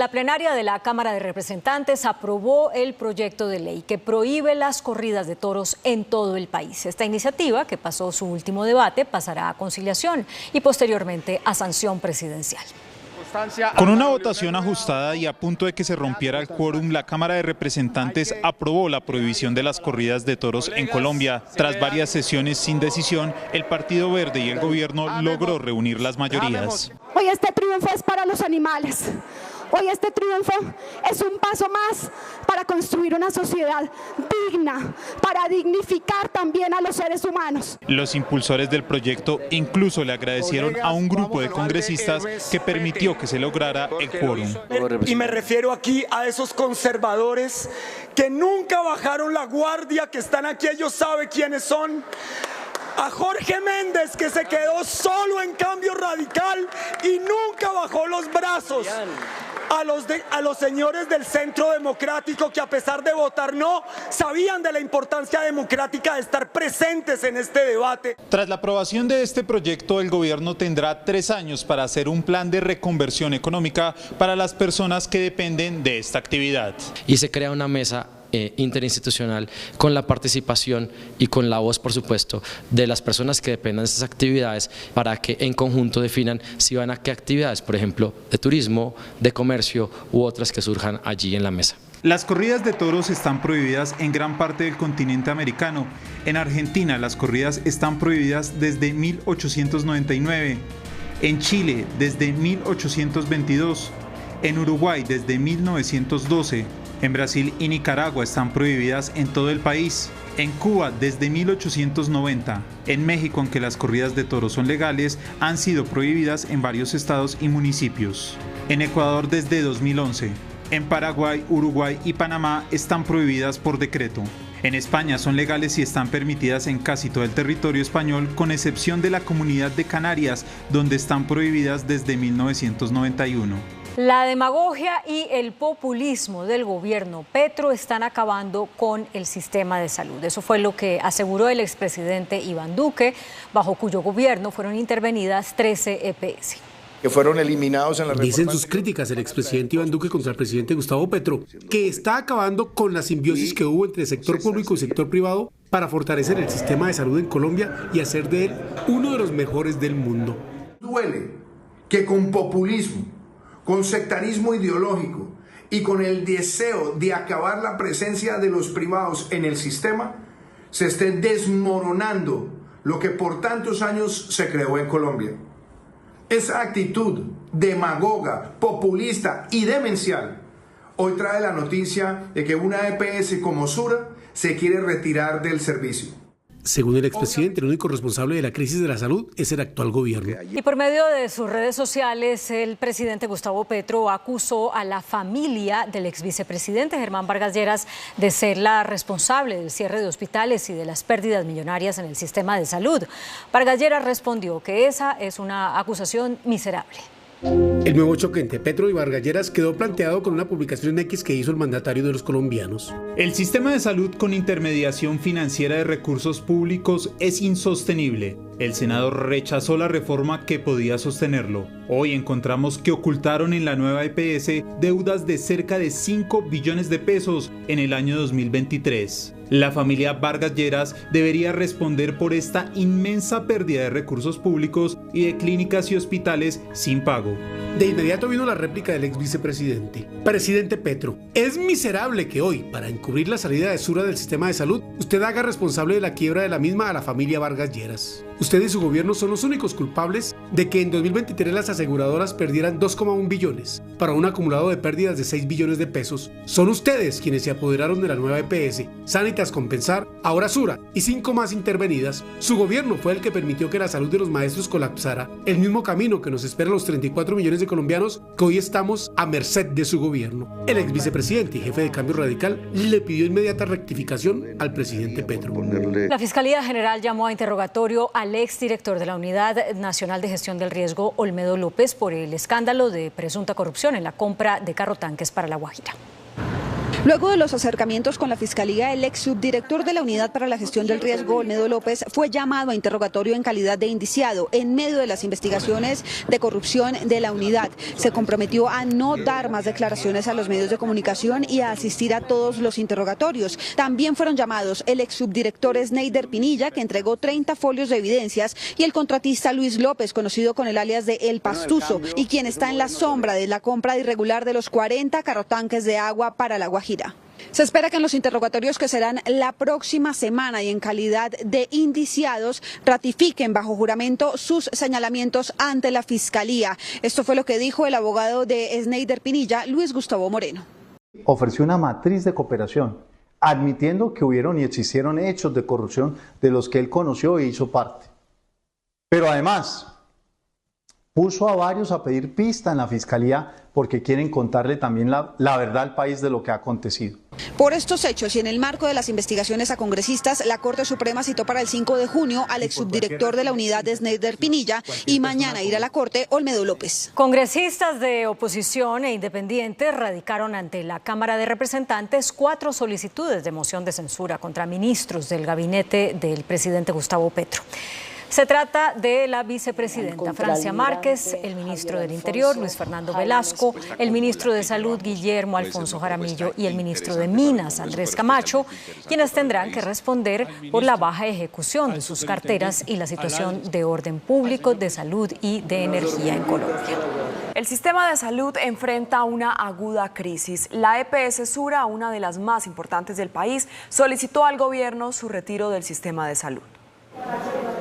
La plenaria de la Cámara de Representantes aprobó el proyecto de ley que prohíbe las corridas de toros en todo el país. Esta iniciativa, que pasó su último debate, pasará a conciliación y posteriormente a sanción presidencial. Con una votación ajustada y a punto de que se rompiera el quórum, la Cámara de Representantes aprobó la prohibición de las corridas de toros en Colombia. Tras varias sesiones sin decisión, el Partido Verde y el gobierno logró reunir las mayorías. Hoy este triunfo es para los animales. Hoy este triunfo es un paso más para construir una sociedad digna, para dignificar también a los seres humanos. Los impulsores del proyecto incluso le agradecieron a un grupo de congresistas que permitió que se lograra el quórum. Y me refiero aquí a esos conservadores que nunca bajaron la guardia, que están aquí, ellos saben quiénes son. A Jorge Méndez, que se quedó solo en Cambio Radical y nunca bajó los brazos. A los señores del Centro Democrático, que a pesar de votar no, sabían de la importancia democrática de estar presentes en este debate. Tras la aprobación de este proyecto, el gobierno tendrá 3 años para hacer un plan de reconversión económica para las personas que dependen de esta actividad. Y se crea una mesa interinstitucional con la participación y con la voz, por supuesto, de las personas que dependan de estas actividades para que en conjunto definan si van a qué actividades, por ejemplo, de turismo, de comercio u otras que surjan allí en la mesa. Las corridas de toros están prohibidas en gran parte del continente americano. En Argentina las corridas están prohibidas desde 1899, en Chile desde 1822, en Uruguay desde 1912. En Brasil y Nicaragua están prohibidas en todo el país. En Cuba desde 1890. En México, aunque las corridas de toros son legales, han sido prohibidas en varios estados y municipios. En Ecuador desde 2011. En Paraguay, Uruguay y Panamá están prohibidas por decreto. En España son legales y están permitidas en casi todo el territorio español, con excepción de la Comunidad de Canarias, donde están prohibidas desde 1991. La demagogia y el populismo del gobierno Petro están acabando con el sistema de salud. Eso fue lo que aseguró el expresidente Iván Duque, bajo cuyo gobierno fueron intervenidas 13 EPS. Que fueron eliminados en la reforma. Dicen sus críticas el expresidente Iván Duque contra el presidente Gustavo Petro, que está acabando con la simbiosis que hubo entre sector público y sector privado para fortalecer el sistema de salud en Colombia y hacer de él uno de los mejores del mundo. Duele que con populismo, con sectarismo ideológico y con el deseo de acabar la presencia de los privados en el sistema, se esté desmoronando lo que por tantos años se creó en Colombia. Esa actitud demagoga, populista y demencial hoy trae la noticia de que una EPS como Sura se quiere retirar del servicio. Según el expresidente, el único responsable de la crisis de la salud es el actual gobierno. Y por medio de sus redes sociales, el presidente Gustavo Petro acusó a la familia del exvicepresidente Germán Vargas Lleras de ser la responsable del cierre de hospitales y de las pérdidas millonarias en el sistema de salud. Vargas Lleras respondió que esa es una acusación miserable. El nuevo choque entre Petro y Vargas Lleras quedó planteado con una publicación en X que hizo el mandatario de los colombianos. El sistema de salud con intermediación financiera de recursos públicos es insostenible. El Senado rechazó la reforma que podía sostenerlo. Hoy encontramos que ocultaron en la nueva EPS deudas de cerca de 5 billones de pesos en el año 2023. La familia Vargas Lleras debería responder por esta inmensa pérdida de recursos públicos y de clínicas y hospitales sin pago. De inmediato vino la réplica del ex vicepresidente. Presidente Petro, es miserable que hoy, para encubrir la salida de Sura del sistema de salud, usted haga responsable de la quiebra de la misma a la familia Vargas Lleras. Usted y su gobierno son los únicos culpables de que en 2023 las aseguradoras perdieran 2,1 billones para un acumulado de pérdidas de 6 billones de pesos. Son ustedes quienes se apoderaron de la nueva EPS, Sanitas Compensar, ahora Sura y 5 más intervenidas. Su gobierno fue el que permitió que la salud de los maestros colapsara, el mismo camino que nos espera a los 34 millones de colombianos que hoy estamos a merced de su gobierno. El ex vicepresidente y jefe de Cambio Radical le pidió inmediata rectificación al presidente Petro. La Fiscalía General llamó a interrogatorio al exdirector de la Unidad Nacional de Gestión del Riesgo, Olmedo López, por el escándalo de presunta corrupción en la compra de carro tanques para La Guajira. Luego de los acercamientos con la Fiscalía, el ex subdirector de la Unidad para la Gestión del Riesgo, Olmedo López, fue llamado a interrogatorio en calidad de indiciado en medio de las investigaciones de corrupción de la unidad. Se comprometió a no dar más declaraciones a los medios de comunicación y a asistir a todos los interrogatorios. También fueron llamados el ex subdirector Sneider Pinilla, que entregó 30 folios de evidencias, y el contratista Luis López, conocido con el alias de El Pastuso, y quien está en la sombra de la compra irregular de los 40 carrotanques de agua para La Guajira. Se espera que en los interrogatorios que serán la próxima semana y en calidad de indiciados ratifiquen bajo juramento sus señalamientos ante la Fiscalía. Esto fue lo que dijo el abogado de Sneider Pinilla, Luis Gustavo Moreno. Ofreció una matriz de cooperación, admitiendo que hubieron y existieron hechos de corrupción de los que él conoció e hizo parte. Pero además, puso a varios a pedir pista en la Fiscalía porque quieren contarle también la verdad al país de lo que ha acontecido. Por estos hechos y en el marco de las investigaciones a congresistas, la Corte Suprema citó para el 5 de junio al exsubdirector de la unidad de Sneider Pinilla y mañana irá a la Corte Olmedo López. Congresistas de oposición e independientes radicaron ante la Cámara de Representantes 4 solicitudes de moción de censura contra ministros del gabinete del presidente Gustavo Petro. Se trata de la vicepresidenta Francia Márquez, el ministro del Interior Luis Fernando Velasco, el ministro de Salud Guillermo Alfonso Jaramillo y el ministro de Minas Andrés Camacho, quienes tendrán que responder por la baja ejecución de sus carteras y la situación de orden público, de salud y de energía en Colombia. El sistema de salud enfrenta una aguda crisis. La EPS Sura, una de las más importantes del país, solicitó al gobierno su retiro del sistema de salud.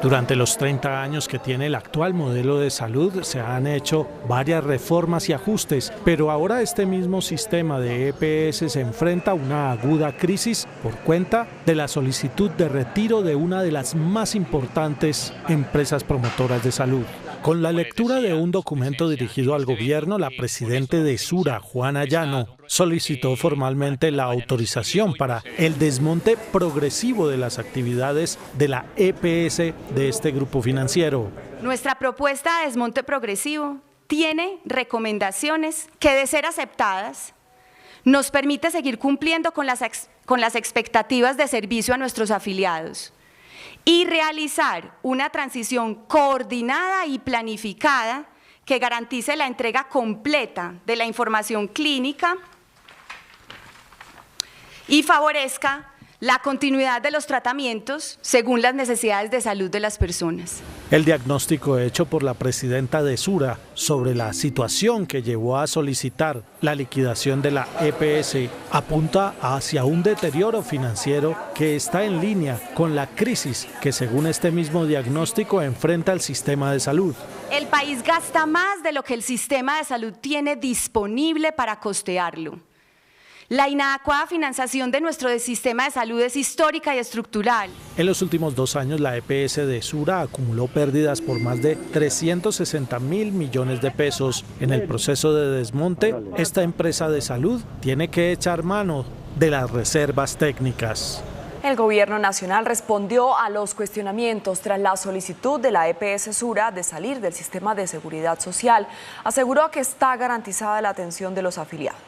Durante los 30 años que tiene el actual modelo de salud se han hecho varias reformas y ajustes, pero ahora este mismo sistema de EPS se enfrenta a una aguda crisis por cuenta de la solicitud de retiro de una de las más importantes empresas promotoras de salud. Con la lectura de un documento dirigido al gobierno, la presidenta de Sura, Juana Llano, solicitó formalmente la autorización para el desmonte progresivo de las actividades de la EPS de este grupo financiero. Nuestra propuesta de desmonte progresivo tiene recomendaciones que, de ser aceptadas, nos permite seguir cumpliendo con las expectativas de servicio a nuestros afiliados y realizar una transición coordinada y planificada que garantice la entrega completa de la información clínica y favorezca la continuidad de los tratamientos según las necesidades de salud de las personas. El diagnóstico hecho por la presidenta de Sura sobre la situación que llevó a solicitar la liquidación de la EPS apunta hacia un deterioro financiero que está en línea con la crisis que, según este mismo diagnóstico, enfrenta el sistema de salud. El país gasta más de lo que el sistema de salud tiene disponible para costearlo. La inadecuada financiación de nuestro sistema de salud es histórica y estructural. En los últimos 2 años, la EPS de Sura acumuló pérdidas por más de 360.000 millones de pesos. En el proceso de desmonte, esta empresa de salud tiene que echar mano de las reservas técnicas. El gobierno nacional respondió a los cuestionamientos tras la solicitud de la EPS Sura de salir del sistema de seguridad social. Aseguró que está garantizada la atención de los afiliados.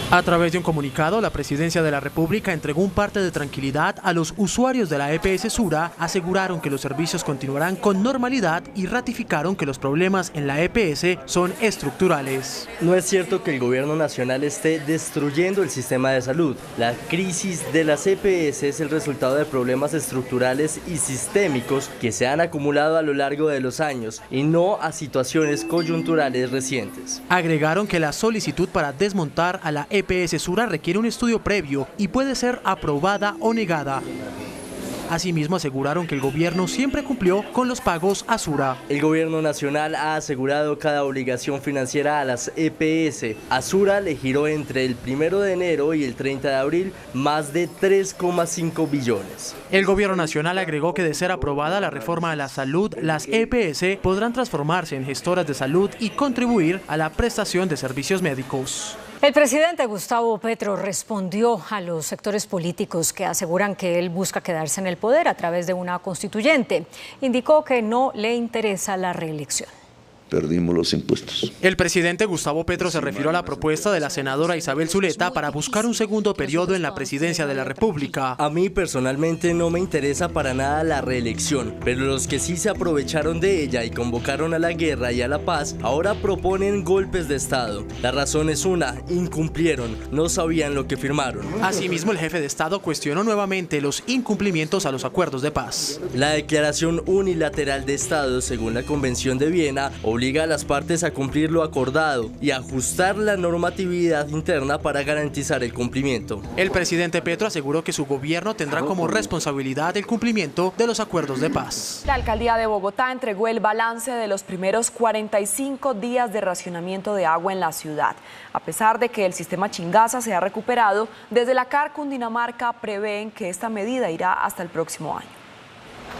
A través de un comunicado, la Presidencia de la República entregó un parte de tranquilidad a los usuarios de la EPS Sura, aseguraron que los servicios continuarán con normalidad y ratificaron que los problemas en la EPS son estructurales. No es cierto que el gobierno nacional esté destruyendo el sistema de salud. La crisis de las EPS es el resultado de problemas estructurales y sistémicos que se han acumulado a lo largo de los años y no a situaciones coyunturales recientes. Agregaron que la solicitud para desmontar a la EPS Sura requiere un estudio previo y puede ser aprobada o negada. Asimismo, aseguraron que el gobierno siempre cumplió con los pagos a Sura. El gobierno nacional ha asegurado cada obligación financiera a las EPS. A Sura le giró entre el 1 de enero y el 30 de abril más de 3,5 billones. El gobierno nacional agregó que, de ser aprobada la reforma a la salud, las EPS podrán transformarse en gestoras de salud y contribuir a la prestación de servicios médicos. El presidente Gustavo Petro respondió a los sectores políticos que aseguran que él busca quedarse en el poder a través de una constituyente. Indicó que no le interesa la reelección. perdimos los impuestos. El presidente Gustavo Petro se refirió a la propuesta de la senadora Isabel Zuleta para buscar un segundo periodo en la presidencia de la República. A mí personalmente no me interesa para nada la reelección, pero los que sí se aprovecharon de ella y convocaron a la guerra y a la paz, ahora proponen golpes de Estado. La razón es una: incumplieron, no sabían lo que firmaron. Asimismo, el jefe de Estado cuestionó nuevamente los incumplimientos a los acuerdos de paz. La declaración unilateral de Estado, según la Convención de Viena, obliga a las partes a cumplir lo acordado y ajustar la normatividad interna para garantizar el cumplimiento. El presidente Petro aseguró que su gobierno tendrá como responsabilidad el cumplimiento de los acuerdos de paz. La alcaldía de Bogotá entregó el balance de los primeros 45 días de racionamiento de agua en la ciudad. A pesar de que el sistema Chingaza se ha recuperado, desde la CAR Cundinamarca prevén que esta medida irá hasta el próximo año.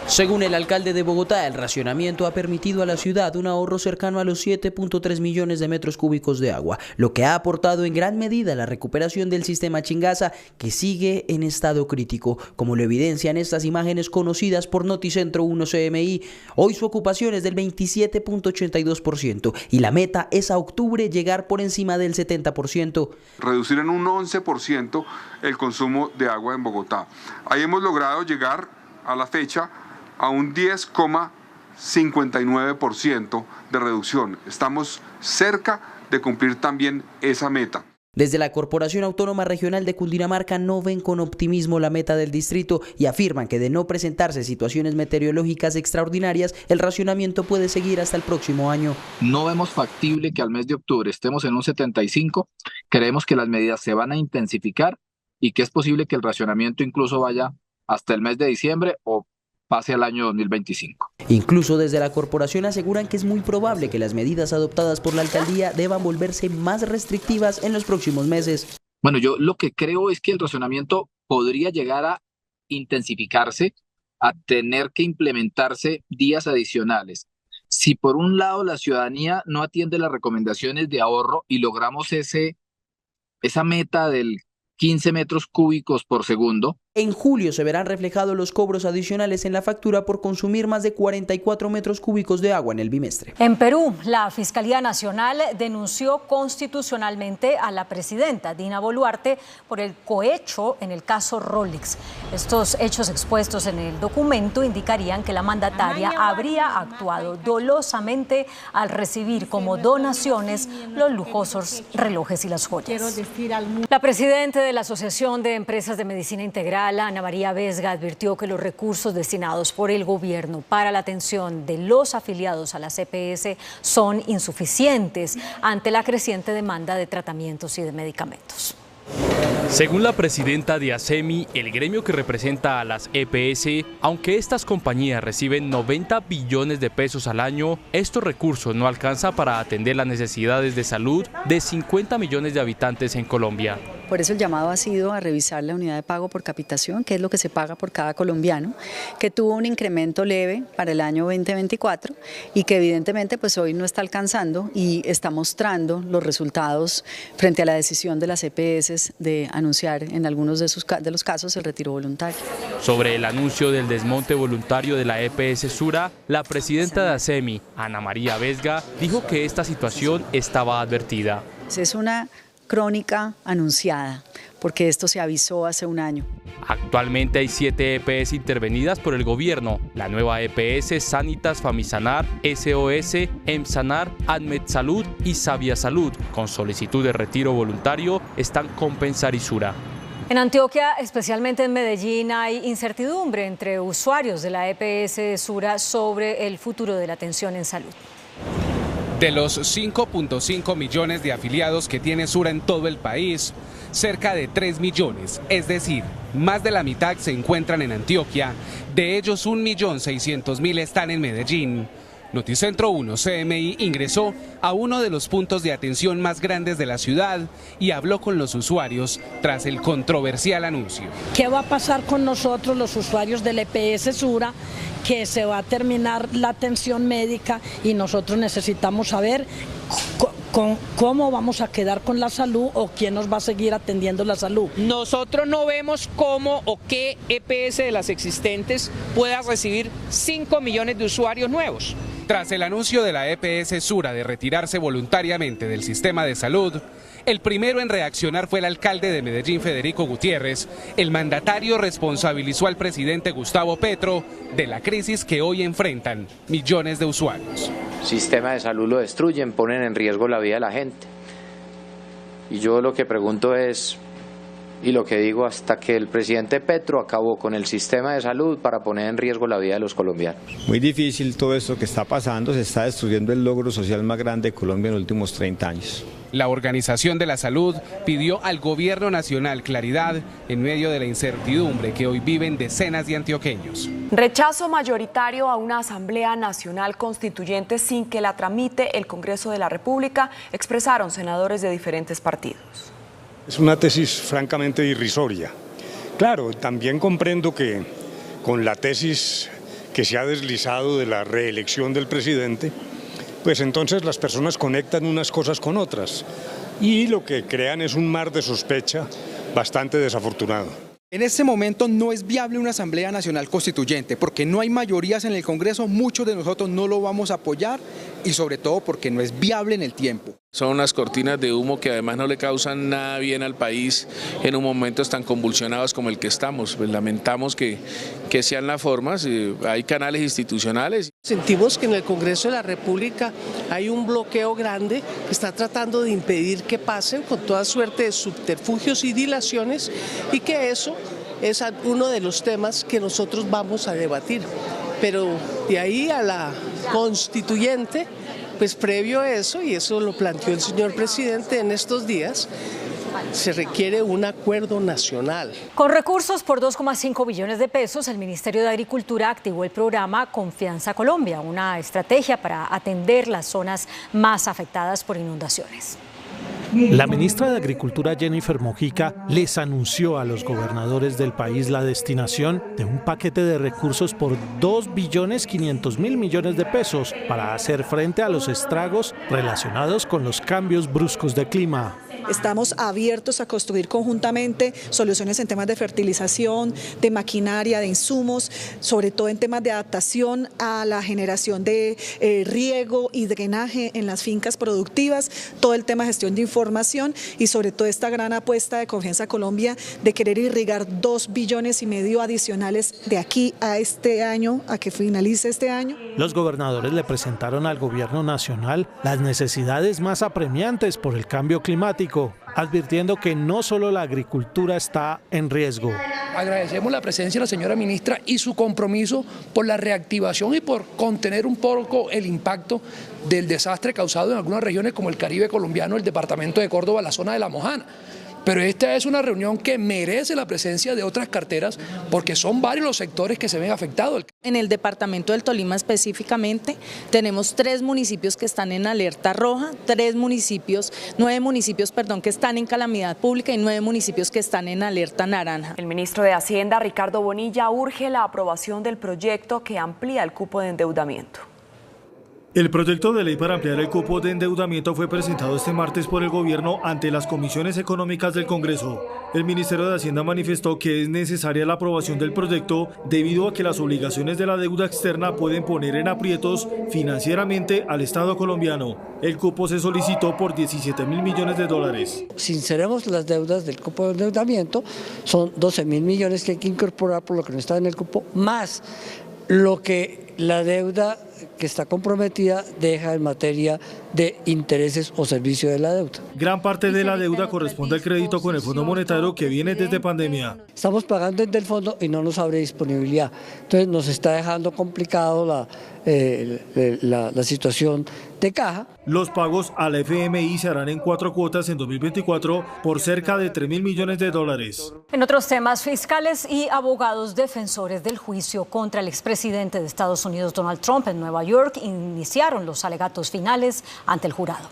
Según el alcalde de Bogotá, el racionamiento ha permitido a la ciudad un ahorro cercano a los 7.3 millones de metros cúbicos de agua, lo que ha aportado en gran medida a la recuperación del sistema Chingaza, que sigue en estado crítico, como lo evidencian estas imágenes conocidas por Noticentro 1 CMI. Hoy su ocupación es del 27.82% y la meta es a octubre llegar por encima del 70%. Reducir en un 11% el consumo de agua en Bogotá. Ahí hemos logrado llegar a la fecha a un 10,59% de reducción. Estamos cerca de cumplir también esa meta. Desde la Corporación Autónoma Regional de Cundinamarca no ven con optimismo la meta del distrito y afirman que de no presentarse situaciones meteorológicas extraordinarias, el racionamiento puede seguir hasta el próximo año. No vemos factible que al mes de octubre estemos en un 75%. Creemos que las medidas se van a intensificar y que es posible que el racionamiento incluso vaya hasta el mes de diciembre o pase al año 2025. Incluso desde la corporación aseguran que es muy probable que las medidas adoptadas por la alcaldía deban volverse más restrictivas en los próximos meses. Bueno, yo lo que creo es que el racionamiento podría llegar a intensificarse, a tener que implementarse días adicionales. Si por un lado la ciudadanía no atiende las recomendaciones de ahorro y logramos esa meta del 15 metros cúbicos por segundo. En julio se verán reflejados los cobros adicionales en la factura por consumir más de 44 metros cúbicos de agua en el bimestre. En Perú, la Fiscalía Nacional denunció constitucionalmente a la presidenta Dina Boluarte por el cohecho en el caso Rolex. Estos hechos expuestos en el documento indicarían que la mandataria habría actuado dolosamente al recibir como donaciones los lujosos relojes y las joyas. La presidenta de la Asociación de Empresas de Medicina Integral, Ana María Vesga, advirtió que los recursos destinados por el gobierno para la atención de los afiliados a las EPS son insuficientes ante la creciente demanda de tratamientos y de medicamentos. Según la presidenta de ASEMI, el gremio que representa a las EPS, aunque estas compañías reciben 90 billones de pesos al año, estos recursos no alcanzan para atender las necesidades de salud de 50 millones de habitantes en Colombia. Por eso el llamado ha sido a revisar la unidad de pago por capitación, que es lo que se paga por cada colombiano, que tuvo un incremento leve para el año 2024 y que evidentemente pues hoy no está alcanzando y está mostrando los resultados frente a la decisión de las EPS de anunciar en algunos de los casos el retiro voluntario. Sobre el anuncio del desmonte voluntario de la EPS Sura, la presidenta de ASEMI, Ana María Vesga, dijo que esta situación estaba advertida. Es una crónica anunciada, porque esto se avisó hace un año. Actualmente hay 7 EPS intervenidas por el gobierno. La nueva EPS Sanitas Famisanar, SOS, EMSANAR, Admet Salud y Sabia Salud, con solicitud de retiro voluntario, están con Pensar y Sura. En Antioquia, especialmente en Medellín, hay incertidumbre entre usuarios de la EPS Sura sobre el futuro de la atención en salud. De los 5.5 millones de afiliados que tiene Sura en todo el país, cerca de 3 millones, es decir, más de la mitad se encuentran en Antioquia, de ellos 1.600.000 están en Medellín. Noticentro 1 CMI ingresó a uno de los puntos de atención más grandes de la ciudad y habló con los usuarios tras el controversial anuncio. ¿Qué va a pasar con nosotros los usuarios del EPS Sura? Que se va a terminar la atención médica y nosotros necesitamos saber cómo vamos a quedar con la salud o quién nos va a seguir atendiendo la salud. Nosotros no vemos cómo o qué EPS de las existentes pueda recibir 5 millones de usuarios nuevos. Tras el anuncio de la EPS Sura de retirarse voluntariamente del sistema de salud, el primero en reaccionar fue el alcalde de Medellín, Federico Gutiérrez. El mandatario responsabilizó al presidente Gustavo Petro de la crisis que hoy enfrentan millones de usuarios. El sistema de salud lo destruyen, ponen en riesgo la vida de la gente. Y yo lo que pregunto es, y lo que digo, hasta que el presidente Petro acabó con el sistema de salud para poner en riesgo la vida de los colombianos. Muy difícil todo esto que está pasando, se está destruyendo el logro social más grande de Colombia en los últimos 30 años. La Organización de la Salud pidió al gobierno nacional claridad en medio de la incertidumbre que hoy viven decenas de antioqueños. Rechazo mayoritario a una Asamblea Nacional Constituyente sin que la tramite el Congreso de la República, expresaron senadores de diferentes partidos. Es una tesis francamente irrisoria. Claro, también comprendo que con la tesis que se ha deslizado de la reelección del presidente, pues entonces las personas conectan unas cosas con otras y lo que crean es un mar de sospecha bastante desafortunado. En este momento no es viable una Asamblea Nacional Constituyente porque no hay mayorías en el Congreso, muchos de nosotros no lo vamos a apoyar y sobre todo porque no es viable en el tiempo. Son unas cortinas de humo que además no le causan nada bien al país en un momento tan convulsionados como el que estamos. Pues lamentamos que sean las formas, hay canales institucionales. Sentimos que en el Congreso de la República hay un bloqueo grande que está tratando de impedir que pasen con toda suerte de subterfugios y dilaciones y que eso es uno de los temas que nosotros vamos a debatir. Pero de ahí a la constituyente, pues previo a eso, y eso lo planteó el señor presidente en estos días, se requiere un acuerdo nacional. Con recursos por 2,5 billones de pesos, el Ministerio de Agricultura activó el programa Confianza Colombia, una estrategia para atender las zonas más afectadas por inundaciones. La ministra de Agricultura, Jennifer Mojica, les anunció a los gobernadores del país la destinación de un paquete de recursos por 2.500.000 millones de pesos para hacer frente a los estragos relacionados con los cambios bruscos de clima. Estamos abiertos a construir conjuntamente soluciones en temas de fertilización, de maquinaria, de insumos, sobre todo en temas de adaptación a la generación de riego y drenaje en las fincas productivas, todo el tema de gestión de información y sobre todo esta gran apuesta de Confianza Colombia de querer irrigar 2,5 billones adicionales de aquí a este año, a que finalice este año. Los gobernadores le presentaron al gobierno nacional las necesidades más apremiantes por el cambio climático, advirtiendo que no solo la agricultura está en riesgo. Agradecemos la presencia de la señora ministra y su compromiso por la reactivación y por contener un poco el impacto del desastre causado en algunas regiones como el Caribe colombiano, el departamento de Córdoba, la zona de La Mojana. Pero esta es una reunión que merece la presencia de otras carteras porque son varios los sectores que se ven afectados. En el departamento del Tolima específicamente tenemos 3 municipios que están en alerta roja, 9 municipios que están en calamidad pública y 9 municipios que están en alerta naranja. El ministro de Hacienda, Ricardo Bonilla, urge la aprobación del proyecto que amplía el cupo de endeudamiento. El proyecto de ley para ampliar el cupo de endeudamiento fue presentado este martes por el gobierno ante las comisiones económicas del Congreso. El Ministerio de Hacienda manifestó que es necesaria la aprobación del proyecto debido a que las obligaciones de la deuda externa pueden poner en aprietos financieramente al Estado colombiano. El cupo se solicitó por 17.000 millones de dólares. Sinceremos las deudas del cupo de endeudamiento, son 12.000 millones que hay que incorporar por lo que no está en el cupo, más lo que la deuda que está comprometida deja en materia de intereses o servicio de la deuda. Gran parte de la deuda corresponde al crédito con el Fondo Monetario que viene desde pandemia. Estamos pagando desde el fondo y no nos abre disponibilidad. Entonces nos está dejando complicado la situación de caja. Los pagos a la FMI se harán en 4 cuotas en 2024 por cerca de 3.000 millones de dólares. En otros temas, fiscales y abogados defensores del juicio contra el expresidente de Estados Unidos, Donald Trump, en Nueva York, iniciaron los alegatos finales ante el jurado.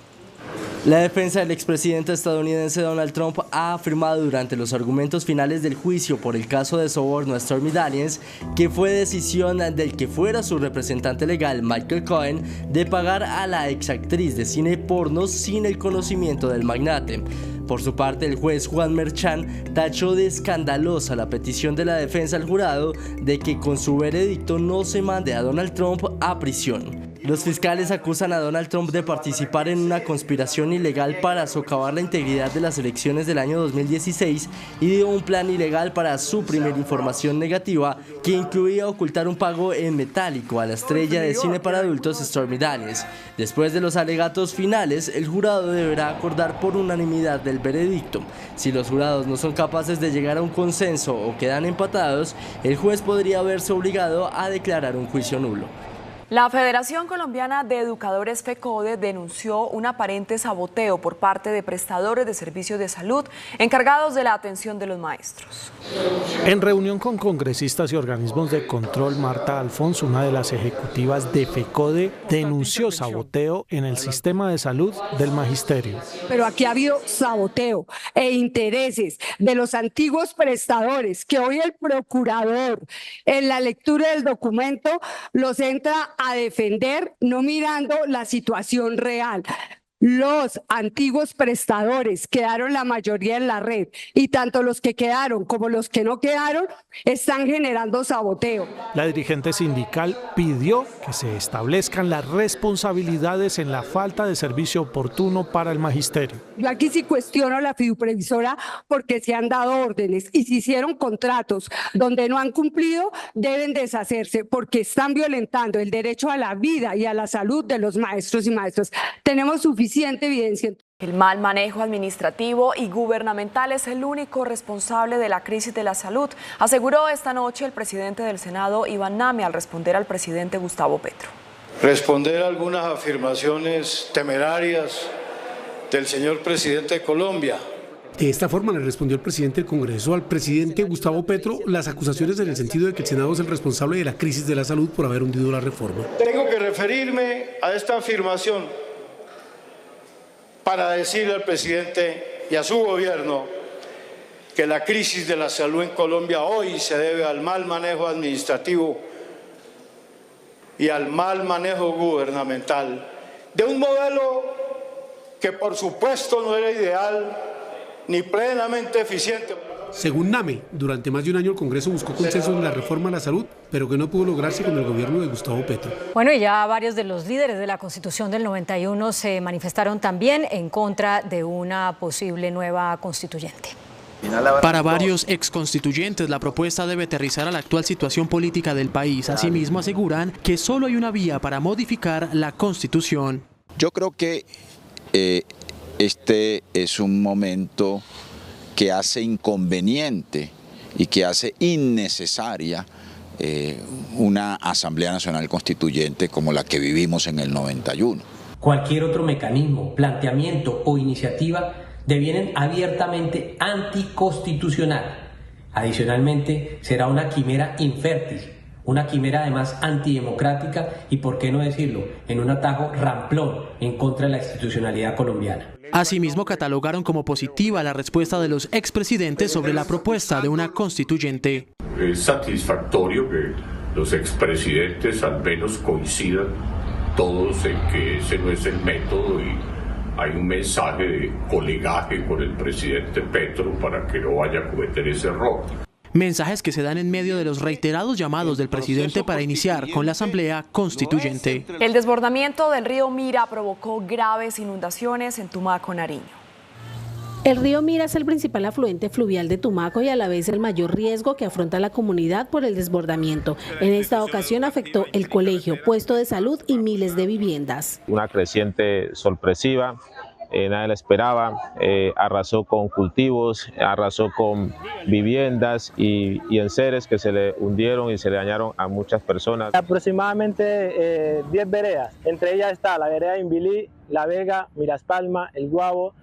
La defensa del expresidente estadounidense Donald Trump ha afirmado durante los argumentos finales del juicio por el caso de soborno a Stormy Daniels que fue decisión del que fuera su representante legal, Michael Cohen, de pagar a la exactriz de cine porno sin el conocimiento del magnate. Por su parte, el juez Juan Merchan tachó de escandalosa la petición de la defensa al jurado de que con su veredicto no se mande a Donald Trump a prisión. Los fiscales acusan a Donald Trump de participar en una conspiración ilegal para socavar la integridad de las elecciones del año 2016 y de un plan ilegal para suprimir información negativa que incluía ocultar un pago en metálico a la estrella de cine para adultos Stormy Daniels. Después de los alegatos finales, el jurado deberá acordar por unanimidad del veredicto. Si los jurados no son capaces de llegar a un consenso o quedan empatados, el juez podría verse obligado a declarar un juicio nulo. La Federación Colombiana de Educadores FECODE denunció un aparente saboteo por parte de prestadores de servicios de salud encargados de la atención de los maestros. En reunión con congresistas y organismos de control, Marta Alfonso, una de las ejecutivas de FECODE, denunció saboteo en el sistema de salud del magisterio. Pero aquí ha habido saboteo e intereses de los antiguos prestadores que hoy el procurador en la lectura del documento los entra a defender, no mirando la situación real. Los antiguos prestadores quedaron la mayoría en la red y tanto los que quedaron como los que no quedaron están generando saboteo. La dirigente sindical pidió que se establezcan las responsabilidades en la falta de servicio oportuno para el magisterio. Yo aquí sí cuestiono a la fiduprevisora porque se han dado órdenes y si hicieron contratos donde no han cumplido deben deshacerse porque están violentando el derecho a la vida y a la salud de los maestros y maestras. Tenemos suficiente evidencia. El mal manejo administrativo y gubernamental es el único responsable de la crisis de la salud, aseguró esta noche el presidente del Senado, Iván Name, al responder al presidente Gustavo Petro. Responder a algunas afirmaciones temerarias del señor presidente de Colombia. De esta forma le respondió el presidente del Congreso al presidente Gustavo Petro las acusaciones en el sentido de que el Senado es el responsable de la crisis de la salud por haber hundido la reforma. Tengo que referirme a esta afirmación para decirle al presidente y a su gobierno que la crisis de la salud en Colombia hoy se debe al mal manejo administrativo y al mal manejo gubernamental de un modelo que por supuesto no era ideal ni plenamente eficiente. Según Name, durante más de un año el Congreso buscó consenso en la reforma a la salud, pero que no pudo lograrse con el gobierno de Gustavo Petro. Bueno, y ya varios de los líderes de la Constitución del 91 se manifestaron también en contra de una posible nueva constituyente. Para varios exconstituyentes, la propuesta debe aterrizar a la actual situación política del país. Asimismo, aseguran que solo hay una vía para modificar la Constitución. Yo creo que este es un momento que hace inconveniente y que hace innecesaria una Asamblea Nacional Constituyente como la que vivimos en el 91. Cualquier otro mecanismo, planteamiento o iniciativa devienen abiertamente anticonstitucional. Adicionalmente, será una quimera infértil, una quimera además antidemocrática y, por qué no decirlo, en un atajo ramplón en contra de la institucionalidad colombiana. Asimismo, catalogaron como positiva la respuesta de los expresidentes sobre la propuesta de una constituyente. Es satisfactorio que los expresidentes al menos coincidan todos en que ese no es el método y hay un mensaje de colegaje con el presidente Petro para que no vaya a cometer ese error. Mensajes que se dan en medio de los reiterados llamados del presidente para iniciar con la Asamblea Constituyente. El desbordamiento del río Mira provocó graves inundaciones en Tumaco, Nariño. El río Mira es el principal afluente fluvial de Tumaco y a la vez el mayor riesgo que afronta la comunidad por el desbordamiento. En esta ocasión afectó el colegio, puesto de salud y miles de viviendas. Una creciente sorpresiva. Nadie la esperaba, arrasó con cultivos, arrasó con viviendas y enseres que se le hundieron y se le dañaron a muchas personas. Aproximadamente 10 veredas, entre ellas está la vereda Inbilí, La Vega, Miraspalma, El Guabo.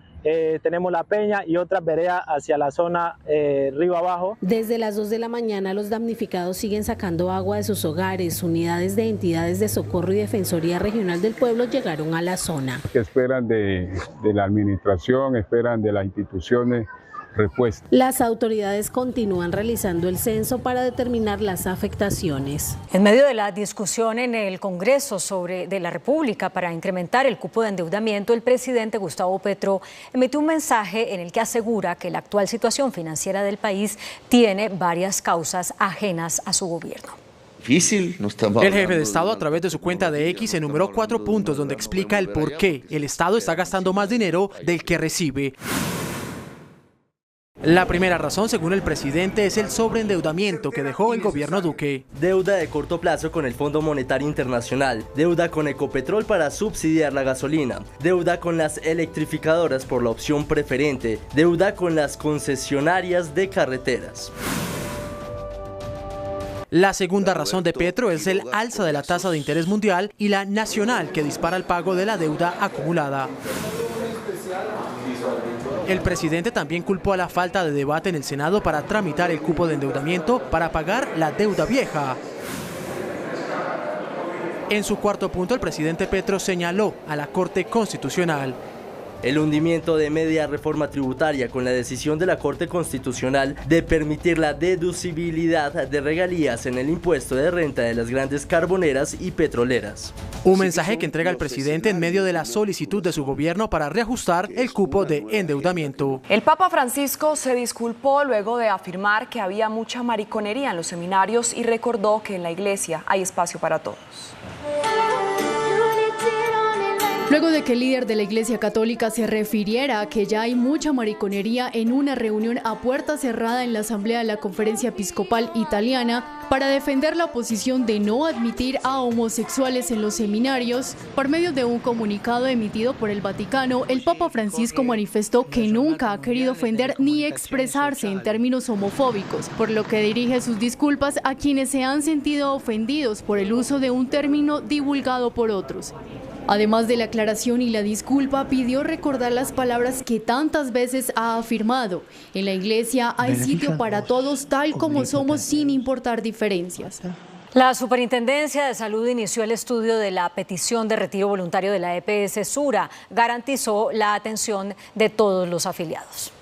Tenemos La Peña y otras veredas hacia la zona río abajo. Desde las 2 de la mañana los damnificados siguen sacando agua de sus hogares. Unidades de entidades de socorro y Defensoría Regional del Pueblo llegaron a la zona. ¿Qué esperan de la administración? ¿Esperan de las instituciones? Respuesta. Las autoridades continúan realizando el censo para determinar las afectaciones. En medio de la discusión en el Congreso de la República para incrementar el cupo de endeudamiento, el presidente Gustavo Petro emitió un mensaje en el que asegura que la actual situación financiera del país tiene varias causas ajenas a su gobierno. difícil. No estamos el jefe de Estado a través de su cuenta de X enumeró 4 puntos donde explica el por qué el Estado está gastando más dinero del que recibe. La primera razón, según el presidente, es el sobreendeudamiento que dejó el gobierno Duque. Deuda de corto plazo con el Fondo Monetario Internacional, deuda con Ecopetrol para subsidiar la gasolina, deuda con las electrificadoras por la opción preferente, deuda con las concesionarias de carreteras. La segunda razón de Petro es el alza de la tasa de interés mundial y la nacional que dispara el pago de la deuda acumulada. El presidente también culpó a la falta de debate en el Senado para tramitar el cupo de endeudamiento para pagar la deuda vieja. En su cuarto punto, el presidente Petro señaló a la Corte Constitucional. El hundimiento de media reforma tributaria con la decisión de la Corte Constitucional de permitir la deducibilidad de regalías en el impuesto de renta de las grandes carboneras y petroleras. Un mensaje que entrega el presidente en medio de la solicitud de su gobierno para reajustar el cupo de endeudamiento. El Papa Francisco se disculpó luego de afirmar que había mucha mariconería en los seminarios y recordó que en la iglesia hay espacio para todos. Luego de que el líder de la Iglesia Católica se refiriera a que ya hay mucha mariconería en una reunión a puerta cerrada en la Asamblea de la Conferencia Episcopal Italiana para defender la posición de no admitir a homosexuales en los seminarios, por medio de un comunicado emitido por el Vaticano, el Papa Francisco manifestó que nunca ha querido ofender ni expresarse en términos homofóbicos, por lo que dirige sus disculpas a quienes se han sentido ofendidos por el uso de un término divulgado por otros. Además de la aclaración y la disculpa, pidió recordar las palabras que tantas veces ha afirmado. En la iglesia hay sitio para todos tal como somos sin importar diferencias. La Superintendencia de Salud inició el estudio de la petición de retiro voluntario de la EPS Sura. Garantizó la atención de todos los afiliados.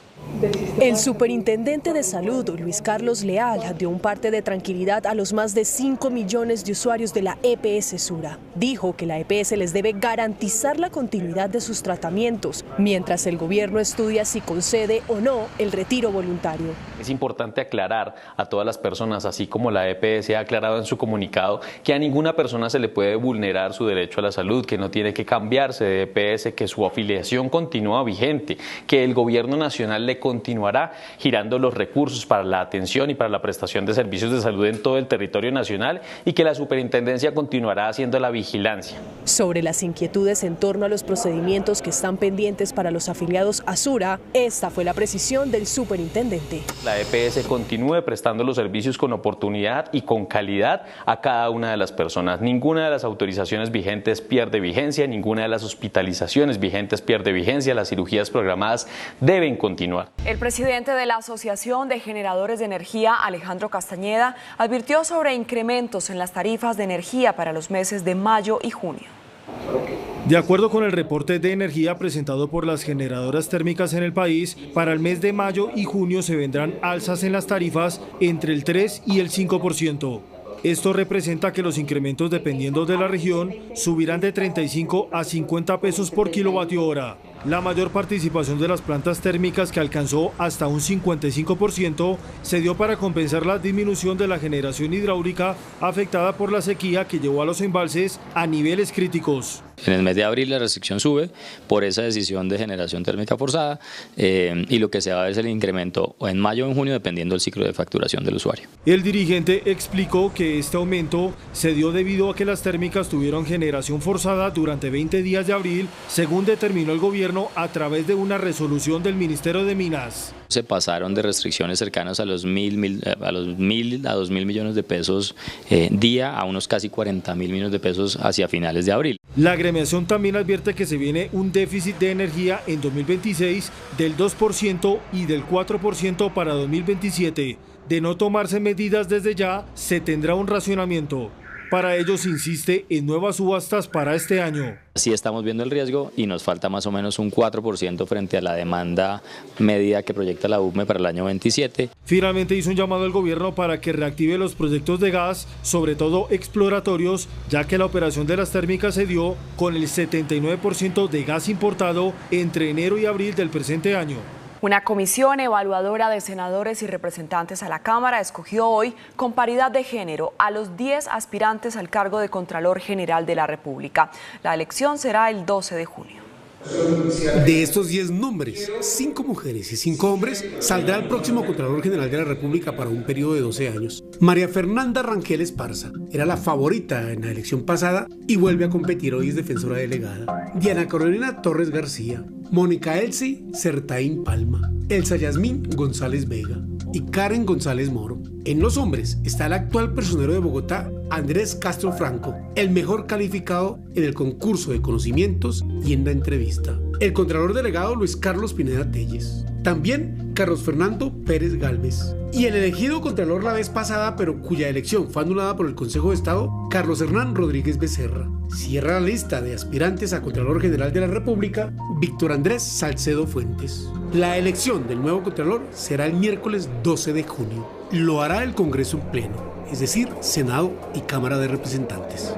El superintendente de salud, Luis Carlos Leal, dio un parte de tranquilidad a los más de 5 millones de usuarios de la EPS Sura. Dijo que la EPS les debe garantizar la continuidad de sus tratamientos, mientras el gobierno estudia si concede o no el retiro voluntario. Es importante aclarar a todas las personas, así como la EPS ha aclarado en su comunicado, que a ninguna persona se le puede vulnerar su derecho a la salud, que no tiene que cambiarse de EPS, que su afiliación continúa vigente, que el gobierno nacional le continuará girando los recursos para la atención y para la prestación de servicios de salud en todo el territorio nacional y que la superintendencia continuará haciendo la vigilancia. Sobre las inquietudes en torno a los procedimientos que están pendientes para los afiliados a Sura, esta fue la precisión del superintendente. La EPS continúe prestando los servicios con oportunidad y con calidad a cada una de las personas. Ninguna de las autorizaciones vigentes pierde vigencia, ninguna de las hospitalizaciones vigentes pierde vigencia, las cirugías programadas deben continuar. El presidente de la Asociación de Generadores de Energía, Alejandro Castañeda, advirtió sobre incrementos en las tarifas de energía para los meses de mayo y junio. De acuerdo con el reporte de energía presentado por las generadoras térmicas en el país, para el mes de mayo y junio se vendrán alzas en las tarifas entre el 3 y el 5%. Esto representa que los incrementos, dependiendo de la región, subirán de 35 a 50 pesos por kilovatio hora. La mayor participación de las plantas térmicas, que alcanzó hasta un 55%, se dio para compensar la disminución de la generación hidráulica afectada por la sequía que llevó a los embalses a niveles críticos. En el mes de abril la restricción sube por esa decisión de generación térmica forzada y lo que se va a ver es el incremento o en mayo o en junio dependiendo del ciclo de facturación del usuario. El dirigente explicó que este aumento se dio debido a que las térmicas tuvieron generación forzada durante 20 días de abril, según determinó el gobierno a través de una resolución del Ministerio de Minas. Se pasaron de restricciones cercanas a los 1.000 a 2.000 millones de pesos día a unos casi 40.000 millones de pesos hacia finales de abril. La agremiación también advierte que se viene un déficit de energía en 2026 del 2% y del 4% para 2027. De no tomarse medidas desde ya, se tendrá un racionamiento. Para ello se insiste en nuevas subastas para este año. Sí estamos viendo el riesgo y nos falta más o menos un 4% frente a la demanda media que proyecta la UME para el año 27. Finalmente hizo un llamado al gobierno para que reactive los proyectos de gas, sobre todo exploratorios, ya que la operación de las térmicas se dio con el 79% de gas importado entre enero y abril del presente año. Una comisión evaluadora de senadores y representantes a la Cámara escogió hoy, con paridad de género, a los 10 aspirantes al cargo de Contralor General de la República. La elección será el 12 de junio. De estos 10 nombres, 5 mujeres y 5 hombres, saldrá el próximo Contralor General de la República para un periodo de 12 años. María Fernanda Rangel Esparza era la favorita en la elección pasada y vuelve a competir, hoy es defensora delegada. Diana Carolina Torres García, Mónica Elsie Certaín Palma, Elsa Yasmín González Vega y Karen González Moro. En los hombres está el actual personero de Bogotá, Andrés Castro Franco, el mejor calificado en el concurso de conocimientos y en la entrevista. El Contralor Delegado Luis Carlos Pineda Telles. También Carlos Fernando Pérez Gálvez. Y el elegido Contralor la vez pasada, pero cuya elección fue anulada por el Consejo de Estado, Carlos Hernán Rodríguez Becerra. Cierra la lista de aspirantes a Contralor General de la República, Víctor Andrés Salcedo Fuentes. La elección del nuevo Contralor será el miércoles 12 de junio. Lo hará el Congreso en pleno, es decir, Senado y Cámara de Representantes.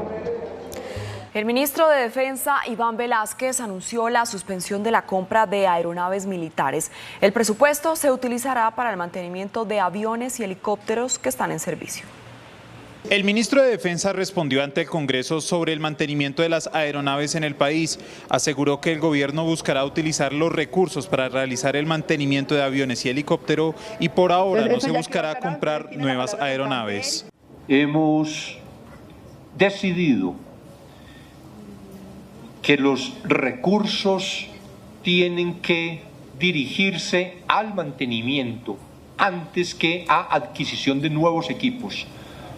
El ministro de Defensa, Iván Velázquez, anunció la suspensión de la compra de aeronaves militares. El presupuesto se utilizará para el mantenimiento de aviones y helicópteros que están en servicio. El ministro de Defensa respondió ante el Congreso sobre el mantenimiento de las aeronaves en el país. Aseguró que el gobierno buscará utilizar los recursos para realizar el mantenimiento de aviones y helicóptero y por ahora no se buscará comprar nuevas aeronaves. Hemos decidido que los recursos tienen que dirigirse al mantenimiento antes que a adquisición de nuevos equipos.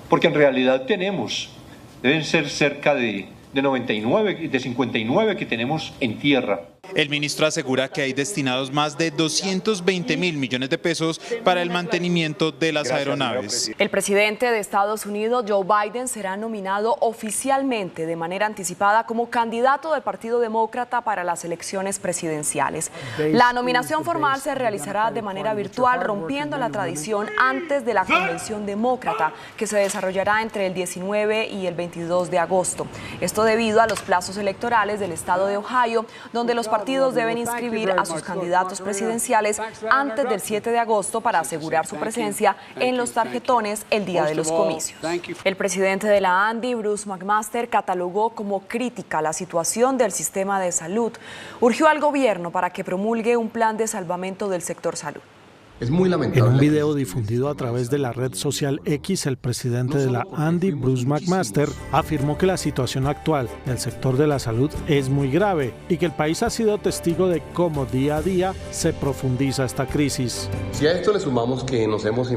Porque en realidad deben ser cerca de 99, de 59 que tenemos en tierra. El ministro asegura que hay destinados más de 220.000 millones de pesos para el mantenimiento de las aeronaves. El presidente de Estados Unidos, Joe Biden, será nominado oficialmente de manera anticipada como candidato del Partido Demócrata para las elecciones presidenciales. La nominación formal se realizará de manera virtual, rompiendo la tradición antes de la convención demócrata, que se desarrollará entre el 19 y el 22 de agosto. Esto debido a los plazos electorales del estado de Ohio, donde los partidos deben inscribir a sus candidatos presidenciales antes del 7 de agosto para asegurar su presencia en los tarjetones el día de los comicios. El presidente de la ANDI, Bruce McMaster, catalogó como crítica la situación del sistema de salud. Urgió al gobierno para que promulgue un plan de salvamento del sector salud. Es muy lamentable. En un video difundido a través de la red social X, el presidente de la ANDI, Bruce McMaster, afirmó que la situación actual del sector de la salud es muy grave y que el país ha sido testigo de cómo día a día se profundiza esta crisis. Si a esto le sumamos que nos hemos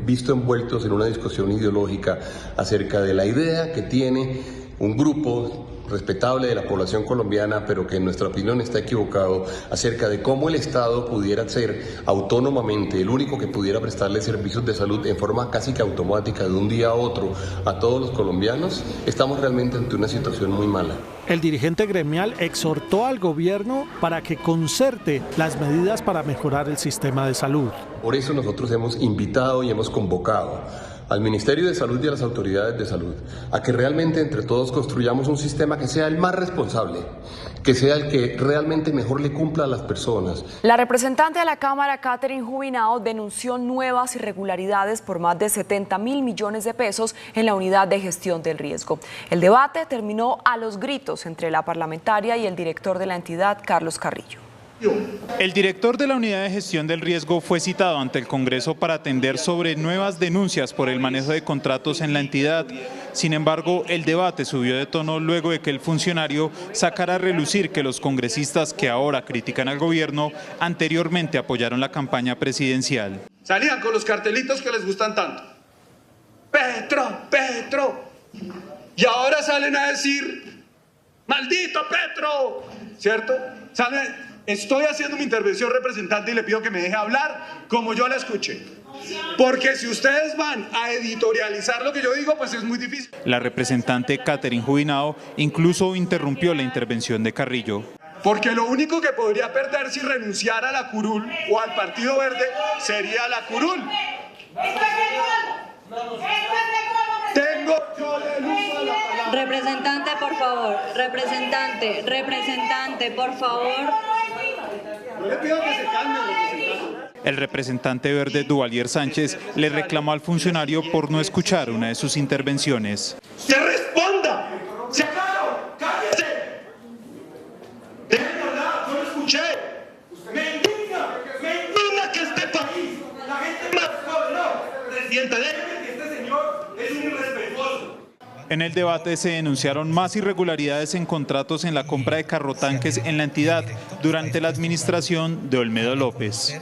visto envueltos en una discusión ideológica acerca de la idea que tiene un grupo respetable de la población colombiana, pero que en nuestra opinión está equivocado, acerca de cómo el Estado pudiera ser autónomamente el único que pudiera prestarle servicios de salud en forma casi que automática de un día a otro a todos los colombianos, estamos realmente ante una situación muy mala. El dirigente gremial exhortó al gobierno para que concerte las medidas para mejorar el sistema de salud. Por eso nosotros hemos invitado y hemos convocado al Ministerio de Salud y a las autoridades de salud a que realmente entre todos construyamos un sistema que sea el más responsable, que sea el que realmente mejor le cumpla a las personas. La representante de la Cámara, Catherine Jubinao, denunció nuevas irregularidades por más de 70.000 millones de pesos en la unidad de gestión del riesgo. El debate terminó a los gritos entre la parlamentaria y el director de la entidad, Carlos Carrillo. El director de la Unidad de Gestión del Riesgo fue citado ante el Congreso para atender sobre nuevas denuncias por el manejo de contratos en la entidad. Sin embargo, el debate subió de tono luego de que el funcionario sacara a relucir que los congresistas que ahora critican al gobierno anteriormente apoyaron la campaña presidencial. Salían con los cartelitos que les gustan tanto. Petro, Petro. Y ahora salen a decir, maldito Petro, ¿cierto? Salen. Estoy haciendo mi intervención, representante, y le pido que me deje hablar como yo la escuché. Porque si ustedes van a editorializar lo que yo digo, pues es muy difícil. La representante Catherine Jubinao incluso interrumpió la intervención de Carrillo. Porque lo único que podría perder si renunciara a la curul o al Partido Verde sería la curul. Representante, por favor. Representante, por favor. Yo le pido que se calme, representante. El representante verde Duvalier Sánchez le reclamó al funcionario por no escuchar una de sus intervenciones. ¡Se responda! ¡Se aclaró! ¡Cállese! ¡Déjenme hablar! ¡Yo lo escuché! ¡Me indigna que este país, la gente más joven, no! Presidenta, déjeme que este señor es un irrespetuoso. En el debate se denunciaron más irregularidades en contratos en la compra de carrotanques en la entidad durante la administración de Olmedo López.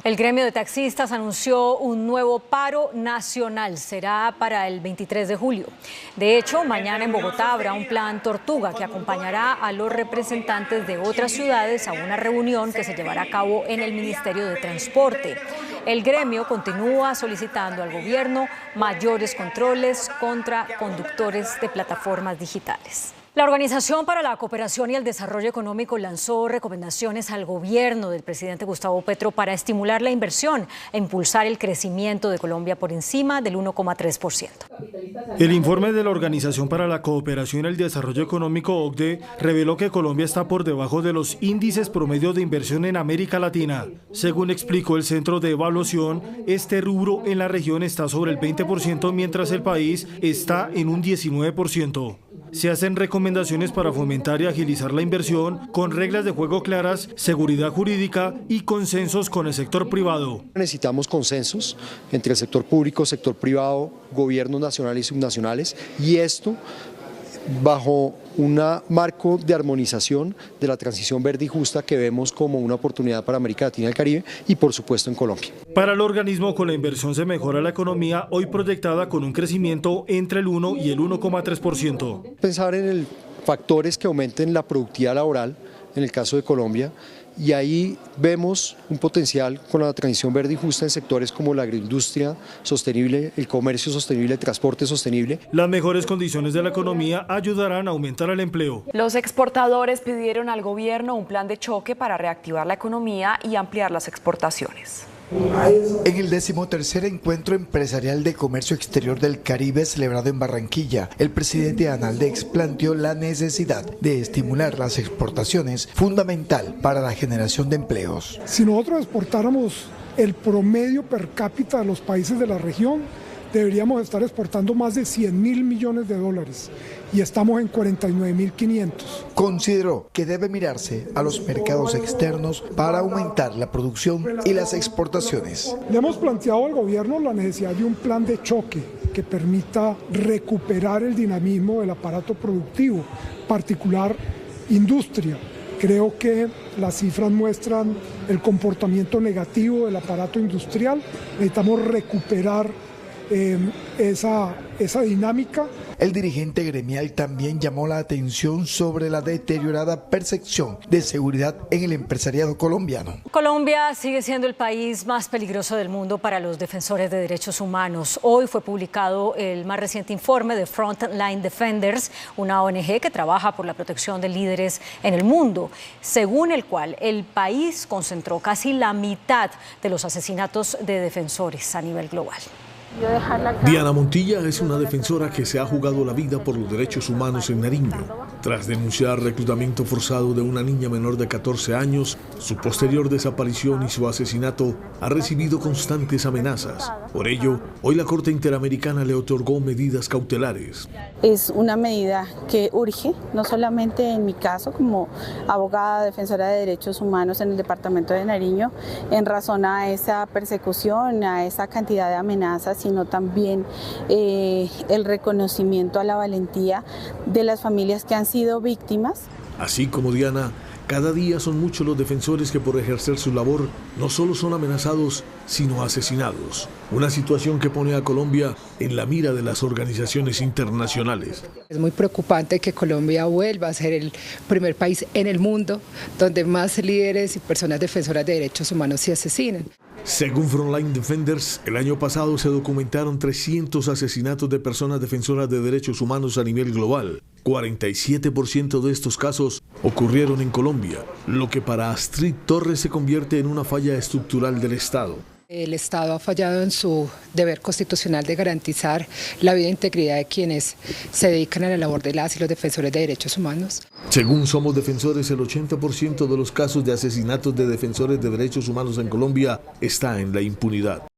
El gremio de taxistas anunció un nuevo paro nacional. Será para el 23 de julio. De hecho, mañana en Bogotá habrá un plan Tortuga que acompañará a los representantes de otras ciudades a una reunión que se llevará a cabo en el Ministerio de Transporte. El gremio continúa solicitando al gobierno mayores controles contra conductores de plataformas digitales. La Organización para la Cooperación y el Desarrollo Económico lanzó recomendaciones al gobierno del presidente Gustavo Petro para estimular la inversión e impulsar el crecimiento de Colombia por encima del 1,3%. El informe de la Organización para la Cooperación y el Desarrollo Económico, OCDE, reveló que Colombia está por debajo de los índices promedio de inversión en América Latina. Según explicó el Centro de Evaluación, este rubro en la región está sobre el 20%, mientras el país está en un 19%. Se hacen recomendaciones para fomentar y agilizar la inversión con reglas de juego claras, seguridad jurídica y consensos con el sector privado. Necesitamos consensos entre el sector público, sector privado, gobiernos nacionales y subnacionales, y esto bajo un marco de armonización de la transición verde y justa que vemos como una oportunidad para América Latina y el Caribe y por supuesto en Colombia. Para el organismo, con la inversión se mejora la economía, hoy proyectada con un crecimiento entre el 1 y el 1,3%. Pensar en factores que aumenten la productividad laboral, en el caso de Colombia, y ahí vemos un potencial con la transición verde y justa en sectores como la agroindustria sostenible, el comercio sostenible, el transporte sostenible. Las mejores condiciones de la economía ayudarán a aumentar el empleo. Los exportadores pidieron al gobierno un plan de choque para reactivar la economía y ampliar las exportaciones. En el 13º Encuentro Empresarial de Comercio Exterior del Caribe celebrado en Barranquilla, el presidente Analdex planteó la necesidad de estimular las exportaciones, fundamental para la generación de empleos. Si nosotros exportáramos el promedio per cápita de los países de la región, deberíamos estar exportando más de 100.000 millones de dólares y estamos en 49.500. Consideró que debe mirarse a los mercados externos para aumentar la producción y las exportaciones. Le hemos planteado al gobierno la necesidad de un plan de choque que permita recuperar el dinamismo del aparato productivo, particular industria. Creo que las cifras muestran el comportamiento negativo del aparato industrial. Necesitamos recuperar esa dinámica. El dirigente gremial también llamó la atención sobre la deteriorada percepción de seguridad en el empresariado colombiano. Colombia sigue siendo el país más peligroso del mundo para los defensores de derechos humanos. Hoy fue publicado el más reciente informe de Frontline Defenders, una ONG que trabaja por la protección de líderes en el mundo, según el cual el país concentró casi la mitad de los asesinatos de defensores a nivel global. Diana Montilla es una defensora que se ha jugado la vida por los derechos humanos en Nariño. Tras denunciar reclutamiento forzado de una niña menor de 14 años, su posterior desaparición y su asesinato ha recibido constantes amenazas. Por ello, hoy la Corte Interamericana le otorgó medidas cautelares. Es una medida que urge, no solamente en mi caso como abogada defensora de derechos humanos en el departamento de Nariño, en razón a esa persecución, a esa cantidad de amenazas, sino también el reconocimiento a la valentía de las familias que han sido víctimas. Así como Diana, cada día son muchos los defensores que por ejercer su labor no solo son amenazados, sino asesinados. Una situación que pone a Colombia en la mira de las organizaciones internacionales. Es muy preocupante que Colombia vuelva a ser el primer país en el mundo donde más líderes y personas defensoras de derechos humanos se asesinan. Según Frontline Defenders, el año pasado se documentaron 300 asesinatos de personas defensoras de derechos humanos a nivel global. 47% de estos casos ocurrieron en Colombia, lo que para Astrid Torres se convierte en una falla estructural del Estado. El Estado ha fallado en su deber constitucional de garantizar la vida e integridad de quienes se dedican a la labor de las y los defensores de derechos humanos. Según Somos Defensores, el 80% de los casos de asesinatos de defensores de derechos humanos en Colombia está en la impunidad.